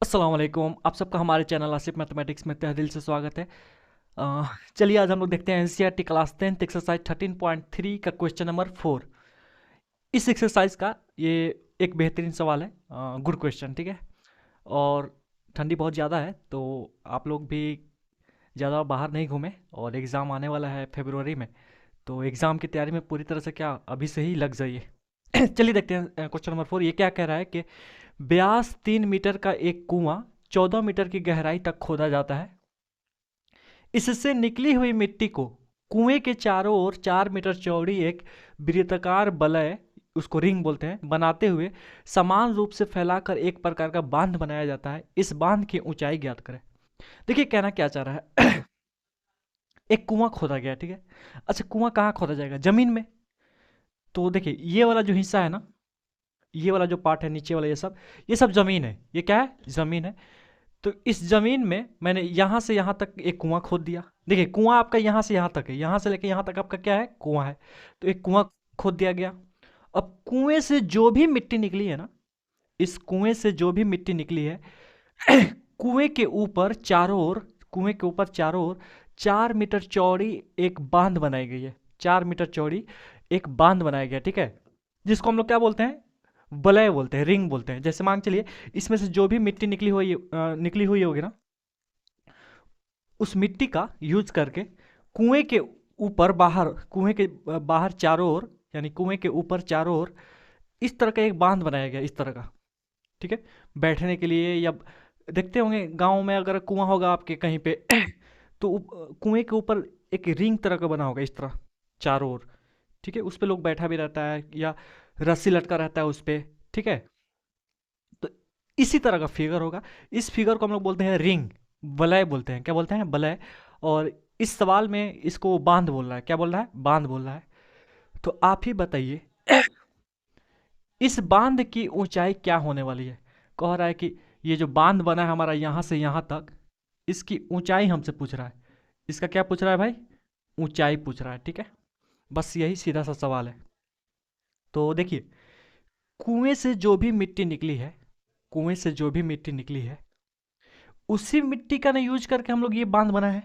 अस्सलाम वालेकुम। आप सबका हमारे चैनल आसिफ मैथमेटिक्स में तहे दिल से स्वागत है। चलिए आज हम लोग देखते हैं एनसीईआरटी क्लास 10th एक्सरसाइज 13.3 का क्वेश्चन नंबर 4। इस एक्सरसाइज का ये एक बेहतरीन सवाल है, गुड क्वेश्चन, ठीक है। और ठंडी बहुत ज़्यादा है तो आप लोग भी ज़्यादा बाहर नहीं घूमें, और एग्ज़ाम आने वाला है फरवरी में, तो एग्ज़ाम की तैयारी में पूरी तरह से क्या अभी से ही लग जाइए। चलिए देखते हैं क्वेश्चन नंबर 4 ये क्या कह रहा है कि व्यास 3 मीटर का एक कुआं 14 मीटर की गहराई तक खोदा जाता है। इससे निकली हुई मिट्टी को कुएं के चारों ओर 4 मीटर चौड़ी एक वृत्ताकार वलय, उसको रिंग बोलते हैं, बनाते हुए समान रूप से फैलाकर एक प्रकार का बांध बनाया जाता है। इस बांध की ऊंचाई ज्ञात करें। देखिए कहना क्या चाह रहा है। एक कुआं खोदा गया, ठीक है। अच्छा, कुआं कहाँ खोदा जाएगा? जमीन में। तो देखिए ये वाला जो हिस्सा है ना, ये वाला जो पार्ट है नीचे वाला, ये सब जमीन है। ये क्या है? जमीन है। तो इस ज़मीन में मैंने यहाँ से यहाँ तक एक कुआं खोद दिया। देखिए कुआं आपका यहाँ से यहाँ तक है, यहाँ से लेके यहाँ तक आपका क्या है? कुआं है। तो एक कुआं खोद दिया गया। अब कुएं से जो भी मिट्टी निकली है ना, इस कुएं से जो भी मिट्टी निकली है, कुएं के ऊपर चारों ओर, कुएं के ऊपर चारों ओर 4 मीटर चौड़ी एक बांध बनाई गई है। 4 मीटर चौड़ी एक बांध बनाया गया, ठीक है। जिसको हम लोग क्या बोलते हैं? वलय बोलते हैं, रिंग बोलते हैं। जैसे मान चलिए इसमें से जो भी मिट्टी निकली हुई होगी ना, उस मिट्टी का यूज करके कुएं के ऊपर बाहर, कुएं के बाहर चारों ओर, यानी कुएं के ऊपर चारों ओर इस तरह का एक बांध बनाया गया, इस तरह का, ठीक है। बैठने के लिए, या देखते होंगे गांव में अगर कुआं होगा आपके कहीं पे तो कुएं के ऊपर एक रिंग तरह का बना होगा, इस तरह चारों ओर, ठीक है। उस पे लोग बैठा भी रहता है, या रस्सी लटका रहता है उस पे, ठीक है। तो इसी तरह का फिगर होगा। इस फिगर को हम लोग बोलते हैं रिंग, वलय बोलते हैं। क्या बोलते हैं? वलय। और इस सवाल में इसको बांध बोल रहा है। क्या बोल रहा है? बांध बोल रहा है। तो आप ही बताइए इस बांध की ऊंचाई क्या होने वाली है? कह रहा है कि ये जो बांध बना है हमारा यहाँ से यहाँ तक, इसकी ऊंचाई हमसे पूछ रहा है। इसका क्या पूछ रहा है भाई? ऊंचाई पूछ रहा है, ठीक है। बस यही सीधा सा सवाल है। तो देखिए, कुएं से जो भी मिट्टी निकली है, कुएं से जो भी मिट्टी निकली है, उसी मिट्टी का ना यूज करके हम लोग ये बांध बना है।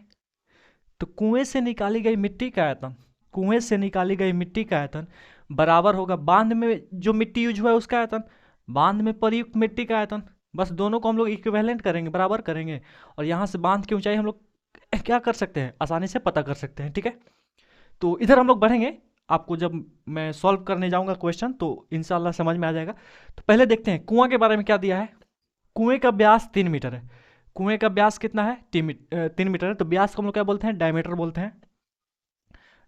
तो कुएं से निकाली गई मिट्टी का आयतन, कुएं से निकाली गई मिट्टी का आयतन बराबर होगा बांध में जो मिट्टी यूज हुआ है उसका आयतन, बांध में प्रयुक्त मिट्टी का आयतन। बस दोनों को हम लोग इक्विवेलेंट करेंगे, बराबर करेंगे, और यहाँ से बांध की ऊंचाई हम लोग क्या कर सकते हैं? आसानी से पता कर सकते हैं, ठीक है। तो इधर हम लोग बढ़ेंगे। आपको जब मैं सॉल्व करने जाऊंगा क्वेश्चन तो इंशाल्लाह समझ में आ जाएगा। तो पहले देखते हैं कुआं के बारे में क्या दिया है। कुएं का व्यास 3 मीटर है। कुएं का व्यास कितना है? 3 मीटर है। तो व्यास को हम लोग क्या बोलते हैं? डायमीटर बोलते हैं।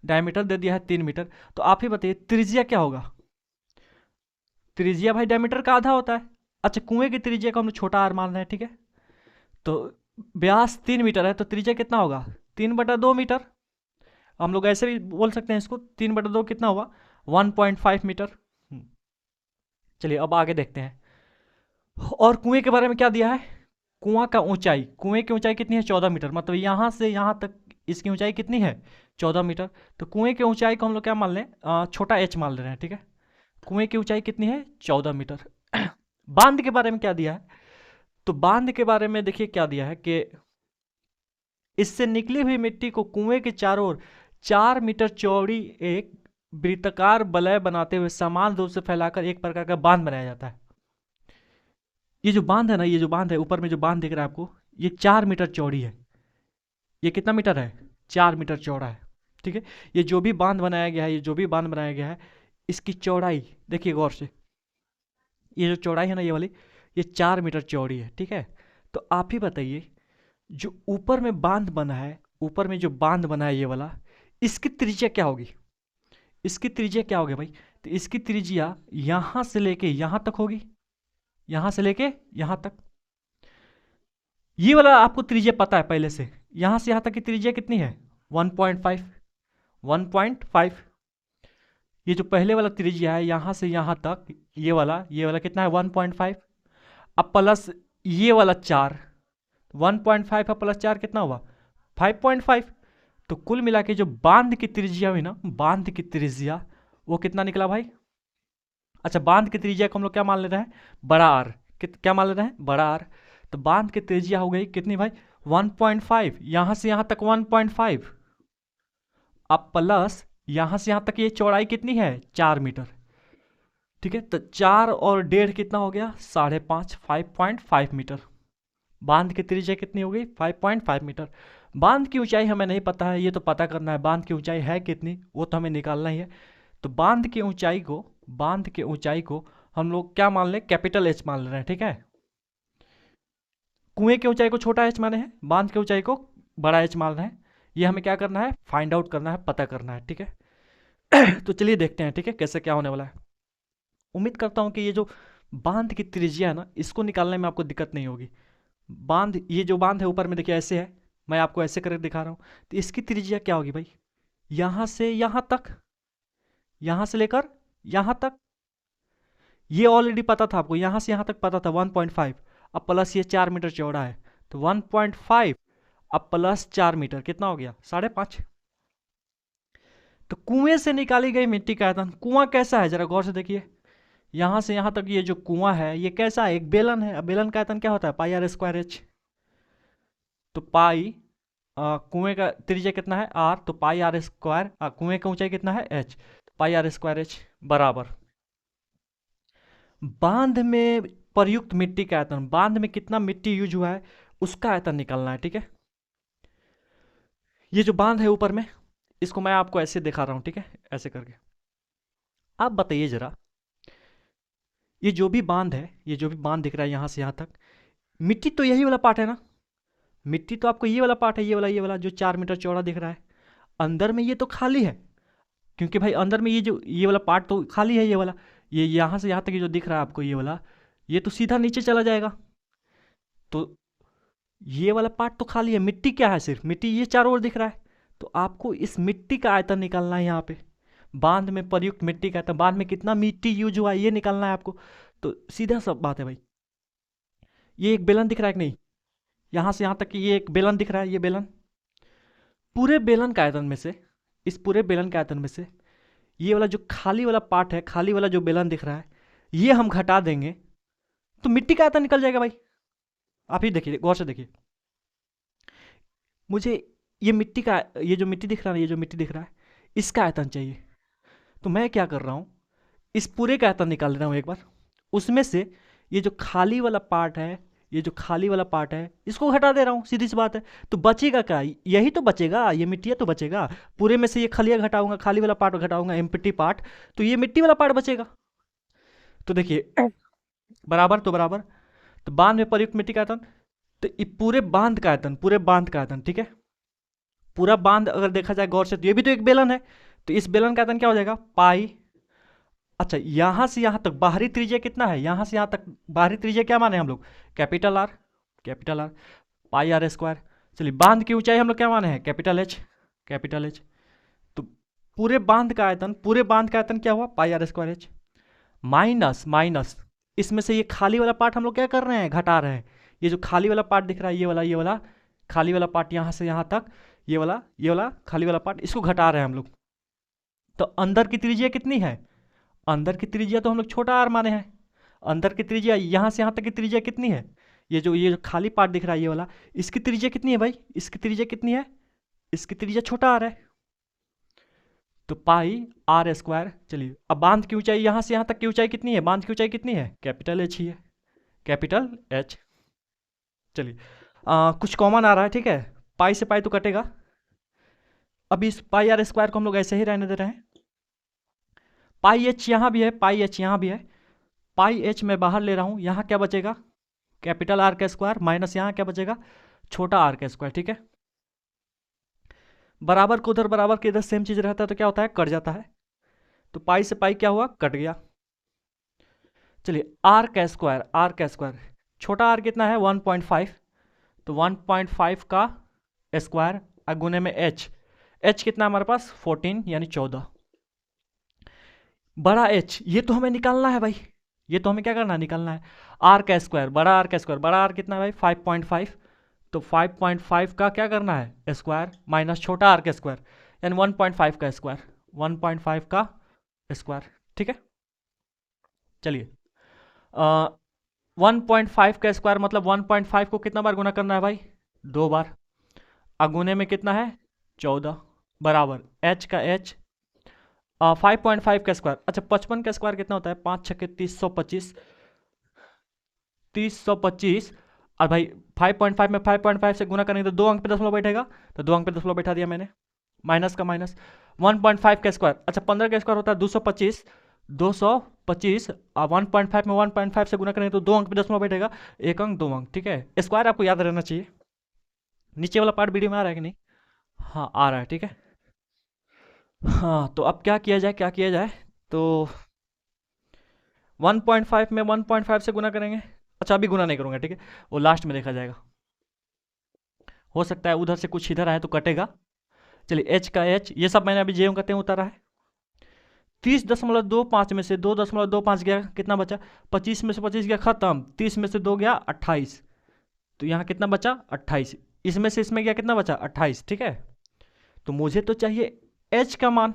डायमीटर दे दिया है 3 मीटर। तो आप ही बताइए त्रिज्या क्या होगा? त्रिज्या भाई डायमीटर का आधा होता है। अच्छा, कुएं की त्रिज्या को हम लोग छोटा आर मान रहे हैं, ठीक है। तो व्यास 3 मीटर है तो त्रिज्या कितना होगा? 3/2 मीटर। हम लोग ऐसे भी बोल सकते हैं इसको, 3/2 कितना हुआ? 1.5 मीटर। चलिए अब आगे देखते हैं। और कुएं के बारे में क्या दिया है? कुआं का ऊंचाई, कुएं की ऊंचाई कितनी है? 14 मीटर। मतलब यहाँ से यहाँ तक इसकी ऊंचाई कितनी है? 14 मीटर। तो कुएं की ऊंचाई को हम लोग क्या मान लें? छोटा एच मान ले रहे हैं, ठीक है। कुएं की ऊंचाई कितनी है? 14 मीटर। बांध के बारे में क्या दिया है? तो बांध के बारे में देखिए क्या दिया है कि इससे निकली हुई मिट्टी को कुएं के चारों ओर 4 मीटर चौड़ी एक वृत्ताकार वलय बनाते हुए समान रूप से फैलाकर एक प्रकार का बांध बनाया जाता है। ये जो बांध है ना, ये जो बांध है, ऊपर में जो बांध दिख रहा है आपको, ये 4 मीटर चौड़ी है। ये कितना मीटर है? 4 मीटर चौड़ा है, ठीक है। ये जो भी बांध बनाया गया है, ये जो भी बांध बनाया गया है, इसकी चौड़ाई देखिए गौर से। ये जो चौड़ाई है ना, ये वाली, ये 4 मीटर चौड़ी है, ठीक है। तो आप ही बताइए जो ऊपर में बांध बना है, ऊपर में जो बांध बना है ये वाला, इसकी त्रिज्या क्या होगी? इसकी त्रिज्या क्या होगी भाई? तो इसकी त्रिज्या यहां से लेके यहां तक होगी, यहां से लेके यहां तक। ये वाला आपको त्रिज्या पता है पहले से। यहां से यहां तक की त्रिज्या कितनी है? 1.5। 1.5। ये जो पहले वाला त्रिज्या है यहां से यहां तक, ये वाला कितना है? 1.5। अब प्लस ये वाला 4, 1.5 और प्लस 4 कितना हुआ? 5.5। तो कुल मिला के जो बांध की त्रिज्या हुई ना, बांध की त्रिज्या, वो कितना निकला भाई? अच्छा, बांध की त्रिज्या को हम लोग क्या मान लेते हैं? बड़ा आर। क्या मान लेते हैं? बड़ा आर। तो बांध की त्रिज्या हो गई कितनी भाई 1.5, यहाँ से यहाँ तक 1.5, अब प्लस यहाँ से यहाँ तक ये चौड़ाई कितनी है 4 मीटर। ठीक है, तो 4 और 1.5 कितना हो गया 5.5, 5.5 मीटर। बांध की त्रिज्या कितनी हो गई 5.5 मीटर। बांध की ऊंचाई हमें नहीं पता है, ये तो पता करना है बांध की ऊंचाई है कितनी, वो तो हमें निकालना ही है। तो बांध की ऊंचाई को हम लोग क्या मान लें, कैपिटल एच मान ले रहे हैं। ठीक है, कुएं की ऊंचाई को छोटा एच माने हैं, बांध की ऊंचाई को बड़ा एच मान रहे हैं। ये हमें क्या करना है, फाइंड आउट करना है, पता करना है। ठीक है तो चलिए देखते हैं ठीक है कैसे क्या होने वाला है। उम्मीद करता हूँ कि ये जो बांध की त्रिज्या है ना, इसको निकालने में आपको दिक्कत नहीं होगी। बांध, ये जो बांध है ऊपर में देखिए ऐसे है, मैं आपको ऐसे करके दिखा रहा हूँ। तो इसकी त्रिज्या क्या होगी भाई, यहाँ से यहाँ तक, यहाँ से लेकर यहाँ तक, ये ऑलरेडी पता था आपको, यहाँ से यहाँ तक पता था 1.5, अब प्लस ये 4 मीटर चौड़ा है, तो 1.5 अब प्लस 4 मीटर कितना हो गया 5.5। तो कुएं से निकाली गई मिट्टी का आयतन, कुआं कैसा है जरा गौर से देखिए, यहाँ से यहाँ तक ये जो कुआं है ये कैसा है, एक बेलन है। अब बेलन का आयतन क्या होता है पाई आर स्क्वायर एच। तो पाई कुएं का त्रिज्या कितना है आर, तो पाई आर स्क्वायर, कुएं का ऊंचाई कितना है H, pi are square H बराबर बांध में प्रयुक्त मिट्टी का आयतन, बांध में कितना मिट्टी यूज हुआ है उसका आयतन निकालना है। ठीक है, ये जो बांध है ऊपर में, इसको मैं आपको ऐसे दिखा रहा हूं। ठीक है, ऐसे करके आप बताइए जरा, ये जो भी बांध है, ये जो भी बांध दिख रहा है यहां से यहां तक, मिट्टी तो यही वाला पार्ट है ना, मिट्टी तो आपको ये वाला पार्ट है, ये वाला जो 4 मीटर चौड़ा दिख रहा है। अंदर में ये तो खाली है, क्योंकि भाई अंदर में ये वाला पार्ट तो खाली है, ये वाला, ये यहाँ से यहाँ तक ये जो दिख रहा है आपको ये वाला, ये तो सीधा नीचे चला जाएगा। तो ये वाला पार्ट तो खाली है, मिट्टी क्या है, सिर्फ मिट्टी ये चारों ओर दिख रहा है। तो आपको इस मिट्टी का आयतन निकालना है यहाँ पे, बांध में प्रयुक्त मिट्टी का आयतन, बांध में कितना मिट्टी यूज हुआ है ये निकालना है आपको। तो सीधा सब बात है भाई, ये एक बेलन दिख रहा है कि नहीं, यहाँ से यहाँ तक कि ये एक बेलन दिख रहा है, ये बेलन, पूरे बेलन का आयतन में से, इस पूरे बेलन के आयतन में से ये वाला जो खाली वाला पार्ट है, खाली वाला जो बेलन दिख रहा है, ये हम घटा देंगे तो मिट्टी का आयतन निकल जाएगा भाई। आप ही देखिए, गौर से देखिए, मुझे ये मिट्टी का, ये जो मिट्टी दिख रहा है, ये जो मिट्टी दिख रहा है इसका आयतन चाहिए। तो मैं क्या कर रहा हूँ, इस पूरे का आयतन निकाल रहा हूँ एक बार, उसमें से ये जो खाली वाला पार्ट है, ये जो खाली वाला पार्ट है इसको हटा दे रहा हूँ, सीधी सी बात है। तो बचेगा क्या, यही तो बचेगा, ये मिट्टी तो बचेगा। पूरे में से ये खलिया घटाऊंगा, खाली वाला पार्ट घटाऊंगा, एम्प्टी पार्ट, तो ये मिट्टी वाला पार्ट बचेगा। तो देखिए बराबर तो बराबर, तो बांध में प्रयुक्त मिट्टी का आयतन, तो ये पूरे बांध का आयतन, पूरे बांध का आयतन, ठीक है, पूरा बांध अगर देखा जाए गौर से, तो ये भी तो एक बेलन है, तो इस बेलन का आयतन क्या हो जाएगा पाई। अच्छा, यहां से यहां तक बाहरी त्रिज्या कितना है, यहां से यहां तक बाहरी त्रिज्या क्या माने हम लोग, capital R, capital R, pi are square. चलिए बांध की ऊंचाई हम लोग क्या माने हैं, कैपिटल एच, कैपिटल एच। तो पूरे बांध का आयतन, पूरे बांध का आयतन क्या हुआ pi are square h, minus minus इसमें से ये खाली वाला पार्ट हम लोग क्या कर रहे हैं, घटा रहे हैं। ये जो खाली वाला पार्ट दिख रहा है, ये वाला खाली वाला पार्ट यहाँ से यहाँ तक, ये वाला खाली वाला पार्ट, इसको घटा रहे हैं हम लोग। तो अंदर की त्रिज्या कितनी है, अंदर की त्रिज्या तो हम लोग छोटा आर माने हैं, अंदर की त्रिज्या यहाँ से यहाँ तक की त्रिज्या कितनी है, ये जो खाली पार्ट दिख रहा है ये वाला, इसकी त्रिज्या कितनी है भाई, इसकी त्रिज्या कितनी है, इसकी त्रिज्या छोटा आर है, तो पाई आर स्क्वायर। चलिए अब बांध की ऊंचाई यहाँ से यहाँ तक की ऊंचाई कितनी है, बांध की ऊंचाई कितनी है, कैपिटल एच ही है, कैपिटल एच। चलिए कुछ कॉमन आ रहा है, ठीक है, पाई से पाई तो कटेगा। अब इस पाई आर स्क्वायर को हम लोग ऐसे ही रहने दे रहे हैं, पाई एच यहाँ भी है, पाई एच यहाँ भी है, पाई एच मैं बाहर ले रहा हूँ, यहाँ क्या बचेगा कैपिटल आर का स्क्वायर, माइनस यहाँ क्या बचेगा छोटा आर का स्क्वायर, ठीक है। बराबर को उधर, बराबर के इधर सेम चीज रहता है तो क्या होता है, कट जाता है। तो पाई से पाई क्या हुआ, कट गया। चलिए आर का स्क्वायर, आर का स्क्वायर, छोटा आर कितना है 1.5, तो 1.5 का स्क्वायर गुने में एच, एच कितना हमारे पास 14 यानी 14, बड़ा एच ये तो हमें निकालना है भाई, ये तो हमें क्या करना है, निकालना है। आर का स्क्वायर, बड़ा आर का स्क्वायर, बड़ा आर कितना है भाई 5.5, तो 5.5 का क्या करना है स्क्वायर माइनस छोटा आर का स्क्वायर, यानी 1.5 का स्क्वायर, 1.5 का स्क्वायर, ठीक है। चलिए 1.5 का स्क्वायर मतलब 1.5 को कितना बार गुना करना है भाई? 2 बार। अगुने में कितना है? 14 बराबर h का h 5.5 का स्क्वायर। अच्छा 55 का स्क्वायर कितना होता है? 5 छक्के 30 125 और भाई 5.5 में 5.5 से गुना करेंगे तो 2 अंक पे दशमलव बैठेगा, तो 2 अंक पे दशमलव बैठा दिया मैंने। माइनस का माइनस 1.5 का स्क्वायर। अच्छा 15 का स्क्वायर होता है 225 और 1.5 में 1.5 से गुना करेंगे तो 2 अंक पे दशमलव बैठेगा, 1 अंक 2 अंक। ठीक है, स्क्वायर आपको याद रहना चाहिए। नीचे वाला पार्ट वीडियो में आ रहा है कि नहीं? हाँ आ रहा है, ठीक है। हाँ तो अब क्या किया जाए, क्या किया जाए? तो 1.5 में 1.5 से गुना करेंगे। अच्छा अभी गुना नहीं करूँगा, ठीक है, वो लास्ट में देखा जाएगा। हो सकता है उधर से कुछ इधर आए तो कटेगा। चलिए h का h, ये सब मैंने अभी जे करते हैं उतारा है। 30.25 में से 2.25 गया, कितना बचा? 25 में से 25 गया खत्म, 30 में से 2 गया 28, तो यहाँ कितना बचा? 28। इसमें से इसमें गया कितना बचा? 28, ठीक है। तो मुझे तो चाहिए h का मान।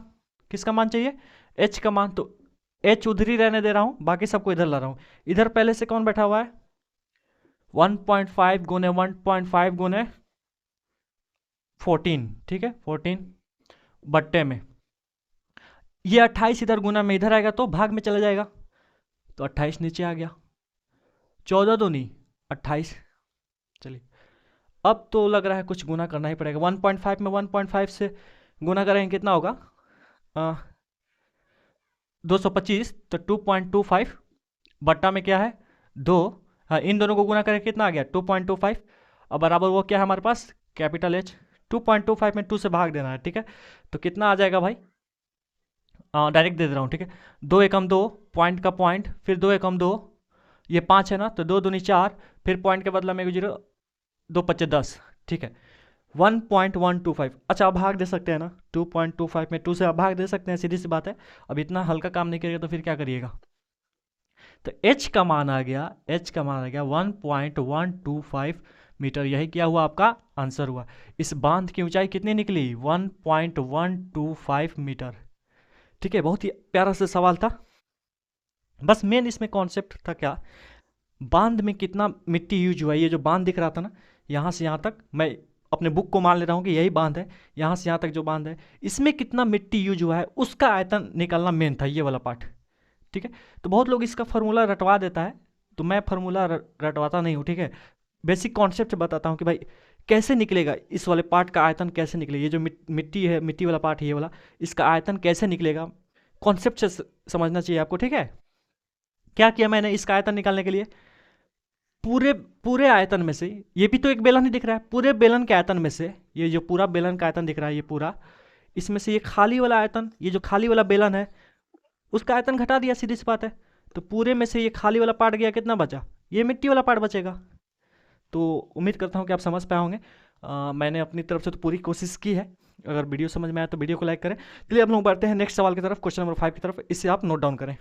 किसका मान चाहिए? h का मान। तो h उधर ही रहने दे रहा हूँ, बाकी सबको इधर ला रहा हूँ। इधर पहले से कौन बैठा हुआ है? 1.5 गुने 1.5 गुने 14, ठीक है, 14 बट्टे में ये 28 इधर गुना में इधर आएगा तो भाग में चला जाएगा, तो 28 नीचे आ गया। 14 दूनी 28। चलिए अब तो लग रहा है कुछ गुना करना ही पड़ेगा। 1.5 में 1.5 से गुना करेंगे कितना होगा? 225, तो 2.25 बट्टा में क्या है? 2। हाँ इन दोनों को गुना करें कितना आ गया? 2.25 और बराबर वो क्या है हमारे पास? Capital H। 2.25 में 2 से भाग देना है, ठीक है। तो कितना आ जाएगा भाई? डायरेक्ट दे दे रहा हूँ, ठीक है। 2 एकम 2, पॉइंट का पॉइंट, फिर 2 एकम 2, ये 5 है ना, तो 2 दूनी 4, फिर पॉइंट के बदला में 0, 2 पच्चे 10, ठीक है। 1.125। अच्छा अब भाग दे सकते हैं ना? 2.25 में 2 से आप भाग दे सकते हैं, सीधी सी बात है। अब इतना हल्का काम नहीं करिएगा तो फिर क्या करिएगा? तो h का मान आ गया, h का मान आ गया 1.125 मीटर। यही क्या हुआ? आपका आंसर हुआ। इस बांध की ऊंचाई कितनी निकली? 1.125 मीटर। ठीक है, बहुत ही प्यारा सा सवाल था। बस मेन इसमें कॉन्सेप्ट था क्या? बांध में कितना मिट्टी यूज हुआ है। ये जो बांध दिख रहा था ना, यहाँ से यहाँ तक, मैं अपने बुक को मान ले रहा हूँ कि यही बांध है, यहाँ से यहाँ तक जो बांध है इसमें कितना मिट्टी यूज हुआ है उसका आयतन निकालना मेन था, ये वाला पार्ट। ठीक है, तो बहुत लोग इसका फार्मूला रटवा देता है, तो मैं फार्मूला रटवाता नहीं हूँ, ठीक है। बेसिक कॉन्सेप्ट बताता हूँ कि भाई कैसे निकलेगा इस वाले पार्ट का आयतन, कैसे निकलेगा। ये जो मिट्टी है, मिट्टी वाला पार्ट है ये वाला, इसका आयतन कैसे निकलेगा, कॉन्सेप्ट से समझना चाहिए आपको, ठीक है। क्या किया मैंने इसका आयतन निकालने के लिए? पूरे पूरे आयतन में से, ये भी तो एक बेलन ही दिख रहा है, पूरे बेलन के आयतन में से, ये जो पूरा बेलन का आयतन दिख रहा है ये पूरा, इसमें से ये खाली वाला आयतन, ये जो खाली वाला बेलन है उसका आयतन घटा दिया, सीधी सी बात है। तो पूरे में से ये खाली वाला पार्ट गया, कितना बचा? ये मिट्टी वाला पार्ट बचेगा। तो उम्मीद करता हूँ कि आप समझ पाए होंगे। मैंने अपनी तरफ से तो पूरी कोशिश की है। अगर वीडियो समझ में आया तो वीडियो को लाइक करें। चलिए अब लोग बढ़ते हैं नेक्स्ट सवाल की तरफ, क्वेश्चन नंबर 5 की तरफ। इसे आप नोट डाउन करें।